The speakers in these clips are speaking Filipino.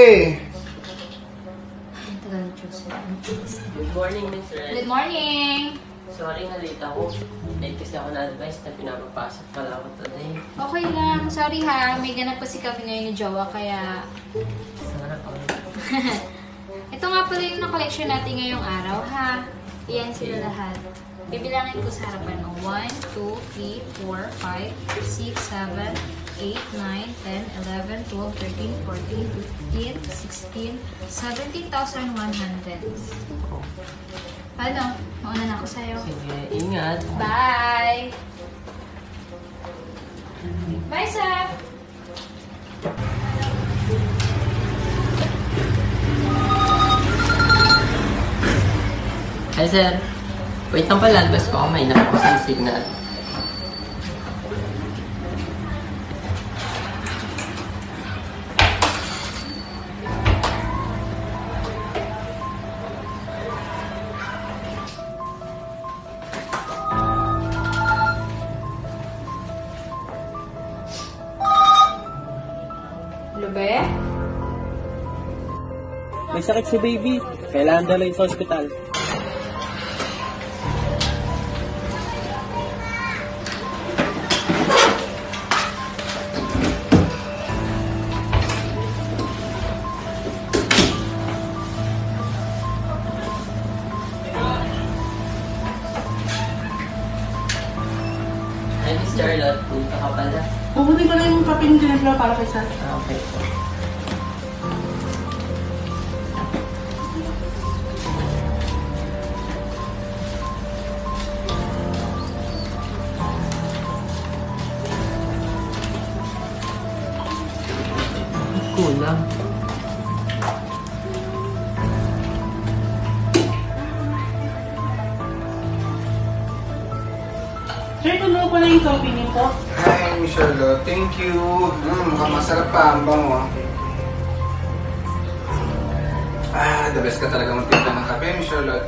Ang tagal ni Joseph. Good morning, Miss Red. Good morning! Sorry na late ako. Late kasi ako na-advise na pinapapasok pala ako today. Okay lang. Sorry ha. May ganap pa si Kevin ngayon ni Jowa, kaya... Sarap ako. Ito nga pala yung na-collection natin ngayong araw, ha? Iyan sila lahat. Bibilangin ko sa harapan mo. 1, 2, 3, 4, 5, 6, 7, 8, 9, 10, 11, 12, 13, 14, 15, 16, 17,100. Paano? Mauna na ako sa'yo. Sige, ingat. Bye! Bye, Seth! Hi, sir. Wait lang pala, bas ko may nakapasang signal. Lube? May sakit si baby. Kailangan dalhin sa ospital. Hi, Miss Charlotte. Punta ka pala. Pupunin ko lang yung kape ng tinapla para kay Seth. Okay po. Kulang. Sir, tulo ko lang yung coffee niyo po. Hi, Miss Charlotte. Thank you. Mukhang masarap pa. Ang bango. The best ka talaga magtinda ng kape, Miss Charlotte.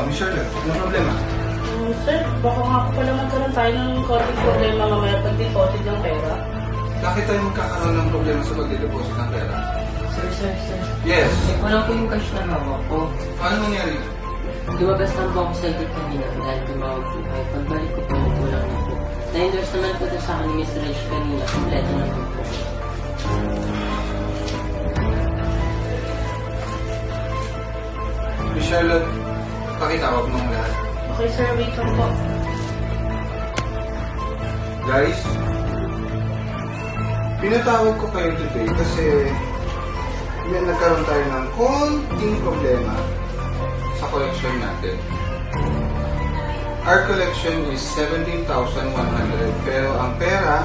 Miss Charlotte, ano problema? Sir, baka nga po pala magkaroon tayo ng konting problema mamaya pag-deposit ng pera. Bakit tayo magkakaroon ng problema sa pag-deposit ng pera? Sir. Yes. Wala po yung cash na hawak ko. Paano nangyari? Lumabas lang po ako sa gate kanina dahil tumawag po kayo. Pagbalik ko po, kulang na po. Na-endorse naman po ito sa akin ni Miss Rich kanina. Kompleto na po. Miss Charlotte, pakitawag mo ang lahat. Okay sir, wait lang po. Guys, pinatawag ko kayo today kasi may nagkaroon tayo ng konting problema sa collection natin. Our collection is 17,100 pero ang pera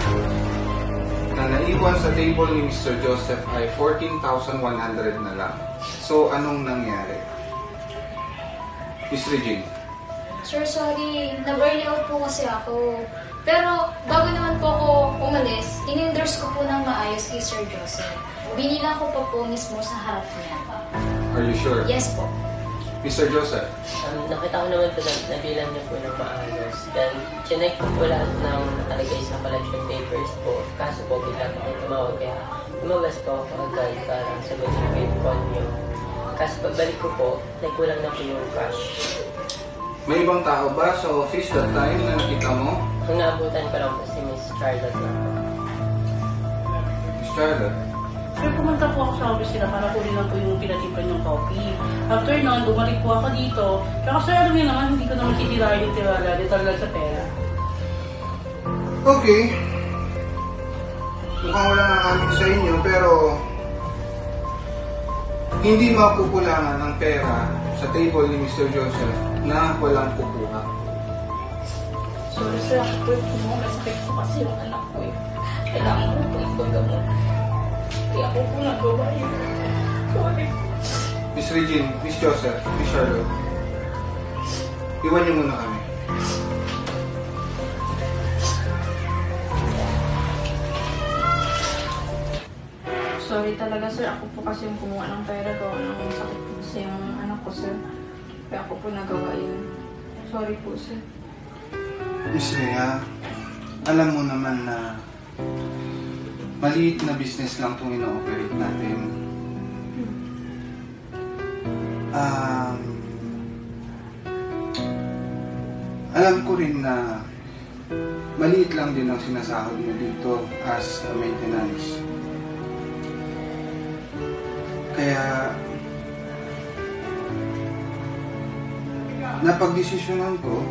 na naiwan sa table ni Mr. Joseph ay 14,100 na lang. So, anong nangyari? Miss Regine. Sir, sorry. Na-burn out po kasi ako. Pero, bago naman po ako umalis, in-endorse ko po ng maayos kay Sir Joseph. Binila ko pa po mismo sa harap niya. Are you sure? Yes po. Mr. Joseph. Nakita ko naman po na nabilang niyo po ng maayos. Then, chinek ko po lahat ng nakalagay sa collection papers po. Kaso po, bigla po tumawag kaya lumabas po ako agad para sagutin ko yung call niyo. Kaso pagbalik ko po, nagkulang na po yung cash. May ibang tao ba sa office that time na nakita mo? Kung naabutan ko lang po si Miss Charlotte na po. Miss Charlotte? Sir, pumunta po ako sa office nila para kunin lang po yung pinatipan yung coffee. After nun, bumalik po ako dito. Tsaka sir, alam niyo naman, hindi ko naman titirahin yung tiwala dito lang sa pera. Okay. Mukhang wala nga amin sa inyo, pero hindi mapupulangan ng pera sa table ni Mr. Joseph na walang kukuha. Sorry sir, ako po yung respect ko kasi yung anak ko eh. Kailangan ko po ipaggamot. Kaya ako po nagawa yun. Sorry. Miss Regine, Miss Joseph, Miss Charlotte, iwan niyo muna kami. Sorry talaga sir, ako po kasi yung kumuha ng pera ko. Anong sakit po kasi yung anak ko sir. Kaya ako po nagawa yun. Sorry po sir. Miss Rhea, alam mo naman na maliit na business lang itong ino-operate natin. Alam ko rin na maliit lang din ang sinasahod mo dito as a maintenance. Kaya napagdesisyonan ko,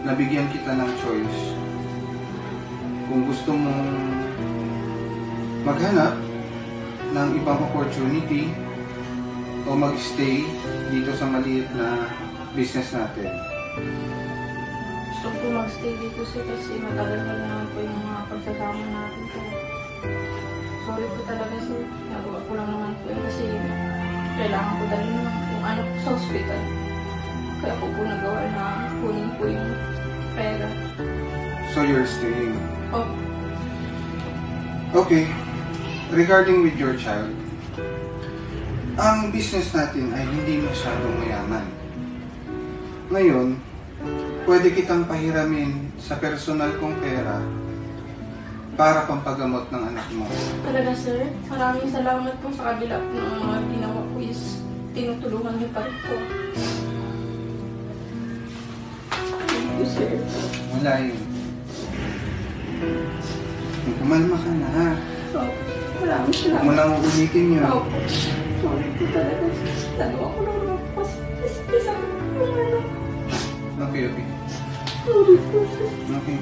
nabigyan kita ng choice. Kung gusto mong maghanap ng ibang opportunity o mag-stay dito sa maliit na business natin. Gusto ko mag-stay dito sir kasi matagal na naman po yung mga pagsasama natin. Sorry po talaga sir. Nagawa ko lang naman po yun kasi kailangan ko dalhin yung anak ko sa hospital. Kaya ko po nagawa na kunin po yung pera. So you're staying. Oh, Okay. Regarding with your child, ang business natin ay hindi masyadong mayaman. Ngayon, pwede kitang pahiramin sa personal kong pera para pampagamot ng anak mo. talaga sir. Maraming salamat po sa kabila po ng mga ginawa ko is tinutulungan niyo pa rin po. Thank you sir. Wala yun. Kumalma ka na ha. Oh, maraming Huwag salamat. mo nang uulitin yun. Oh, sorry po talaga. Nagawa ko lang naman po kasi isang yung ano. Okay, okay. Sorry po sir. Okay.